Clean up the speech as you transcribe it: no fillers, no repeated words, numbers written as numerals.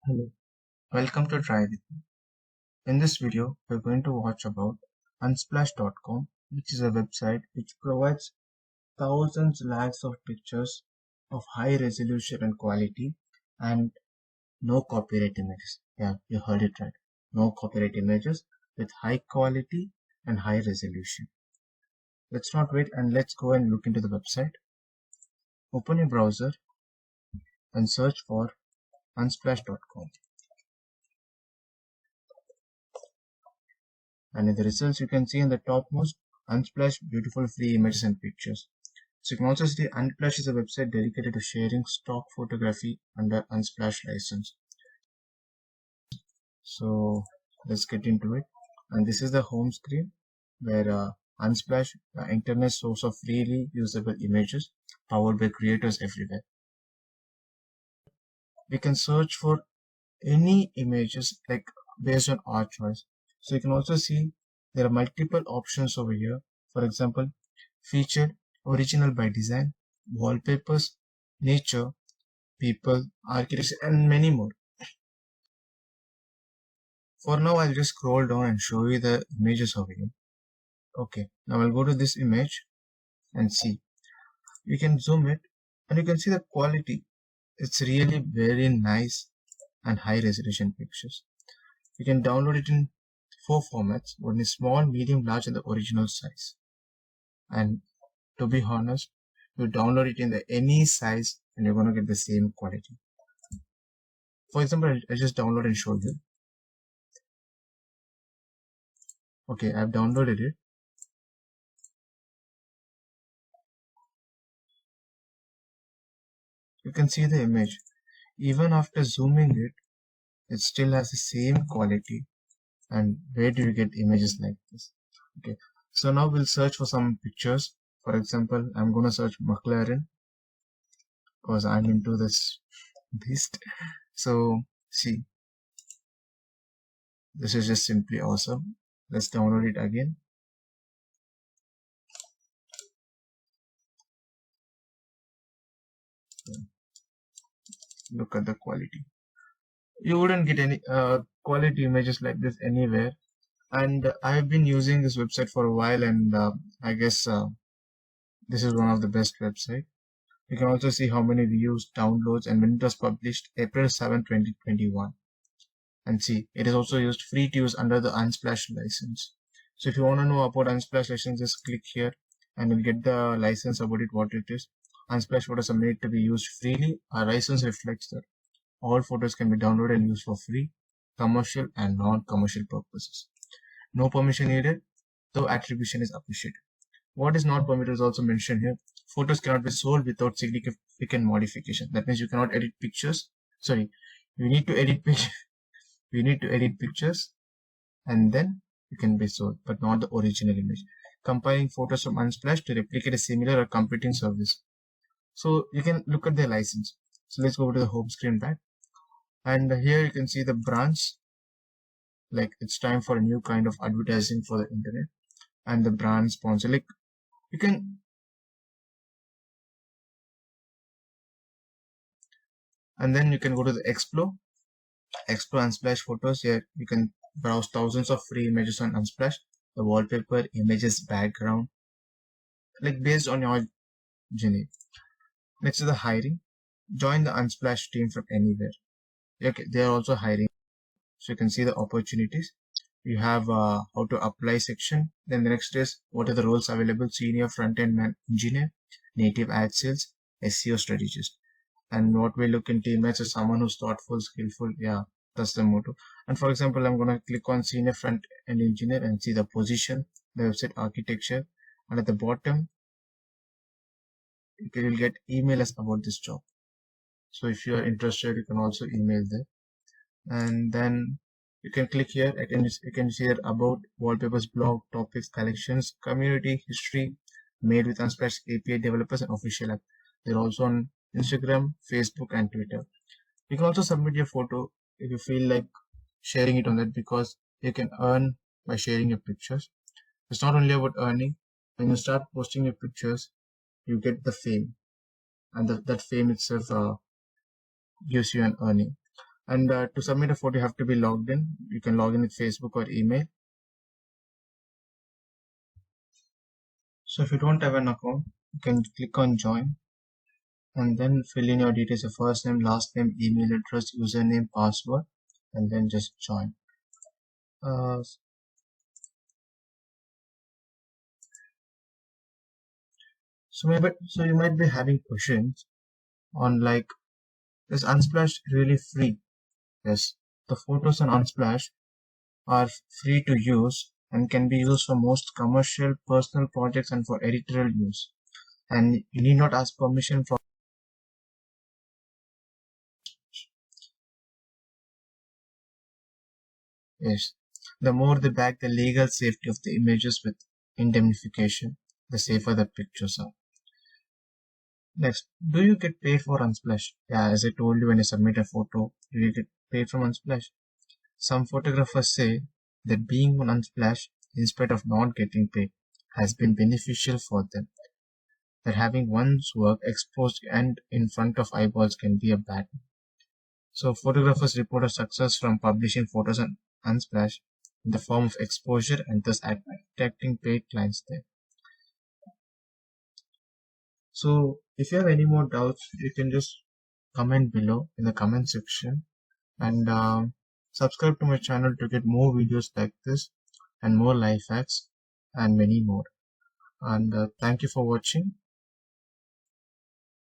Hello, welcome to Try With Me. In this video, we're going to watch about Unsplash.com, which is a website which provides thousands lakhs of pictures of high resolution and quality and no copyright images. Yeah, you heard it right. No copyright images with high quality and high resolution. Let's not wait and let's go and look into the website. Open your browser and search for Unsplash.com. And in the results, you can see in the topmost Unsplash beautiful free images and pictures. So you can also see Unsplash is a website dedicated to sharing stock photography under Unsplash license. So let's get into it. And this is the home screen where Unsplash, the internet source of freely usable images powered by creators everywhere. We can search for any images like based on our choice. So you can also see there are multiple options over here. For example, featured, original by design, wallpapers, nature, people, architecture, and many more. For now, I'll just scroll down and show you the images over here. Okay, now I'll go to this image and see. You can zoom it and you can see the quality. It's really very nice and high resolution pictures. You can download it in 4 formats. One is small, medium, large, and the original size. And to be honest, you download it in the any size and you're going to get the same quality. For example, I just download and show you. Okay, I've downloaded it. You can see the image. Even after zooming it, it still has the same quality. And where do you get images like this? Okay, so now we'll search for some pictures. For example, I'm going to search McLaren because I'm into this beast. So see, this is just simply awesome. Let's download it again. Look at the quality. You wouldn't get any quality images like this anywhere. And I've been using this website for a while, and I guess this is one of the best websites. You can also see how many views, downloads, and when it was published April 7, 2021. And see, it is also used free to use under the Unsplash license. So if you want to know about Unsplash license, just click here and you'll get the license about it, what it is. Unsplash photos are made to be used freely. Our license reflects that all photos can be downloaded and used for free, commercial and non-commercial purposes. No permission needed, though attribution is appreciated. What is not permitted is also mentioned here. Photos cannot be sold without significant modification. That means you cannot edit pictures. Sorry, you need to edit pictures. You need to edit pictures and then you can be sold, but not the original image. Compiling photos from Unsplash to replicate a similar or competing service. So you can look at their license. So let's go to the home screen back. And here you can see the branch. Like it's time for a new kind of advertising for the internet. And the brand sponsor. Like you can. And then you can go to the Explore Unsplash photos. Here you can browse thousands of free images on Unsplash. The wallpaper, images, background, like based on your journey. Next is the hiring. Join the Unsplash team from anywhere. Okay, they are also hiring. So you can see the opportunities. You have how to apply section. Then the next is what are the roles available: senior front-end engineer, native ad sales, SEO strategist. And what we look in teammates is someone who's thoughtful, skillful. Yeah, that's the motto. And for example, I'm going to click on senior front-end engineer and see the position, the website architecture. And at the bottom, you will get email us about this job. So if you are interested, you can also email there. And then you can click here. You can see here about wallpapers, blog, topics, collections, community, history, made with Unsplash API developers and official app. They're also on Instagram, Facebook, and Twitter. You can also submit your photo if you feel like sharing it on that, because you can earn by sharing your pictures. It's not only about earning. When you start posting your pictures, you get the fame, and that fame itself gives you an earning. And to submit a photo, you have to be logged in. You can log in with Facebook or email. So if you don't have an account, you can click on join and then fill in your details, your first name, last name, email address, username, password, and then just join. Uh, so you might be having questions on like, is Unsplash really free? Yes, the photos on Unsplash are free to use and can be used for most commercial, personal projects and for editorial use. And you need not ask permission from. Yes, the more they back the legal safety of the images with indemnification, the safer the pictures are. Next, do you get paid for Unsplash? Yeah, as I told you, when you submit a photo, you get paid from Unsplash. Some photographers say that being on Unsplash, in spite of not getting paid, has been beneficial for them. That having one's work exposed and in front of eyeballs can be a bad thing. So photographers report a success from publishing photos on Unsplash in the form of exposure and thus attracting paid clients there. So if you have any more doubts, you can just comment below in the comment section and subscribe to my channel to get more videos like this and more life hacks and many more. And thank you for watching.